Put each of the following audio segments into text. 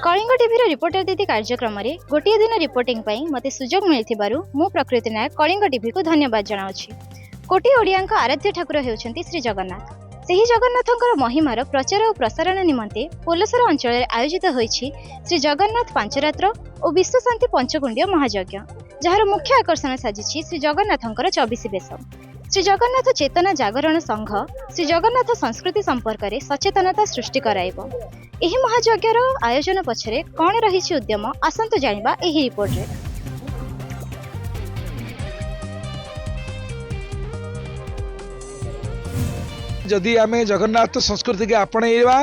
Kalinga TV reporter दीदी कार्यक्रम में गोटे दिन रिपोर्टिंग मत सुजोग मिलू मु प्रकृति नायक कलिंग टीवी को धन्यवाद जनावि। कोटी ओडिया आराध्य ठाकुर होउछंती श्री जगन्नाथ। ସେହି ଜଗନ୍ନାଥଙ୍କର ମହିମାର ପ୍ରଚାର ଓ ପ୍ରସାରଣ ନିମନ୍ତେ ପୋଲସରା ଅଞ୍ଚଳରେ ଆୟୋଜିତ ହୋଇଛି ଶ୍ରୀ ଜଗନ୍ନାଥ ପାଞ୍ଚରାତ୍ର ଓ ବିଶ୍ୱଶାନ୍ତି ପଞ୍ଚକୁଣ୍ଡୀୟ ମହାଯଜ୍ଞ, ଯାହାର ମୁଖ୍ୟ ଆକର୍ଷଣ ସାଜିଛି ଶ୍ରୀ ଜଗନ୍ନାଥଙ୍କର 24 ବେଶ। ଶ୍ରୀ ଜଗନ୍ନାଥ ଚେତନା ଜାଗରଣ ସଂଘ ଶ୍ରୀ ଜଗନ୍ନାଥ ସଂସ୍କୃତି ସମ୍ପର୍କରେ ସଚେତନତା ସୃଷ୍ଟି କରାଇବ। ଏହି ମହାଯଜ୍ଞର ଆୟୋଜନ ପଛରେ କ'ଣ ରହିଛି ଉଦ୍ୟମ, ଆସନ୍ତୁ ଜାଣିବା ଏହି ରିପୋର୍ଟରେ। जदि आम जगन्नाथ संस्कृति के आपणा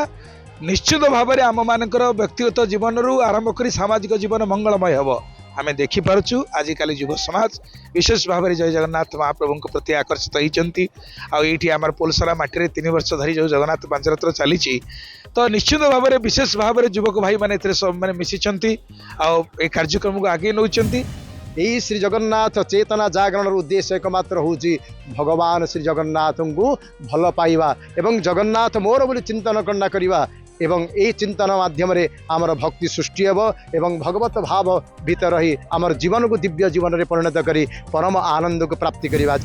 निश्चित भाव में आम मान व्यक्तिगत जीवन रू आरंभ कर सामाजिक जीवन मंगलमय हम आम देखिपुँ। आजिकल युव समाज विशेष भाव में जय जगन्नाथ महाप्रभु प्रति आकर्षित होती आम पोलसरा मटी 3 वर्ष धरी जो जगन्नाथ पांचरात्र चली तो निश्चित भाव में विशेष भाव में युवक भाई मैंने मिशिंट आ कार्यक्रम को आगे नौ। यही श्री जगन्नाथ चेतना जागरण उद्देश्य एकमात्र हूँ भगवान श्री जगन्नाथ को भल पाइबा एवं जगन्नाथ मोर बोली चिंतन करना करवा एवं यही चिंतन माध्यम आमर भक्ति सृष्टि एवं भगवत भाव भीतर रही आमर जीवन को दिव्य जीवन में परिणत करी परम आनंद को प्राप्ति करवा।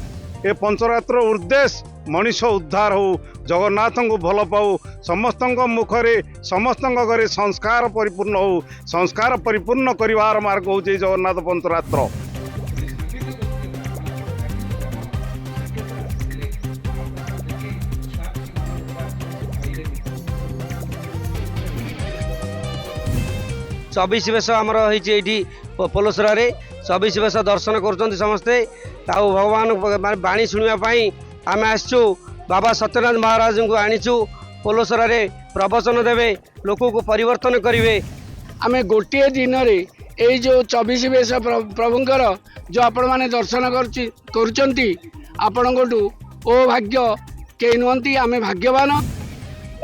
ए पंचरात्र उद्देश्य मनीष उद्धार हो, जगन्नाथ को भल पाऊ, समस्त मुखरे समस्त घरे संस्कार परिपूर्ण हो, संस्कार परिपूर्ण करिवार मार्ग हो जगन्नाथ पंचरात्र। चौबीस बेश आमर होती पोलसरा 24 बेश दर्शन कर समस्ते भगवान बाणी शुणापी आम आसचु बाबा सत्यनारायण महाराज को आनीचु पोलसरा प्रवचन देवे लोक को परिवर्तन करेंगे। आम गोटे दिन ये जो 24 बेश प्रभुंर जो आपण मैंने दर्शन आपण ओ भाग्य कई नुहति आम भाग्यवान।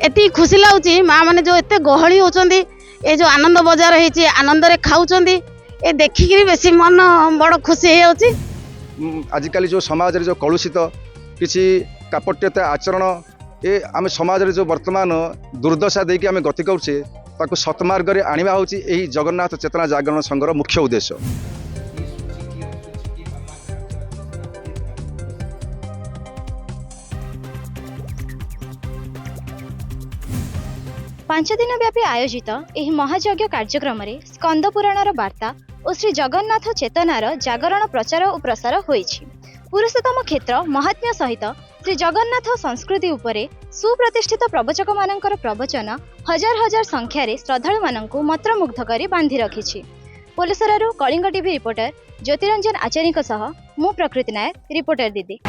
एति खुशी लगुच माँ मैंने जो एत गहली होती ये जो आनंद बजार होती आनंद रे खाऊंच ये देखिक बेसी मन बड़ खुशी हो। आजिकल जो समाज रे जो कलुषित किसी कापट्यता आचरण ये आम समाज रे जो वर्तमान दुर्दशा देकी आम गति करुचे ताकू सतमार्ग रे आनिबा होची एही जगन्नाथ चेतना जागरण संघर मुख्य उद्देश्य। पांच दिन व्यापी आयोजित यह महायज्ञ कार्यक्रम में स्कंद पुराणर वार्ता और श्री जगन्नाथ चेतनार जागरण प्रचार और प्रसार होईछि। पुरुषोत्तम क्षेत्र महात्म्य सहित श्री जगन्नाथ संस्कृति उपरे सुप्रतिष्ठित प्रवचक मानकर प्रवचन हजार हजार संख्यार श्रद्धालु मानकु मंत्रमुग्ध करी बांधि रखिछि। पोलसरारू कलिंग टीवी रिपोर्टर ज्योतिरंजन आचार्य सह मु प्रकृति नायक रिपोर्टर दीदी।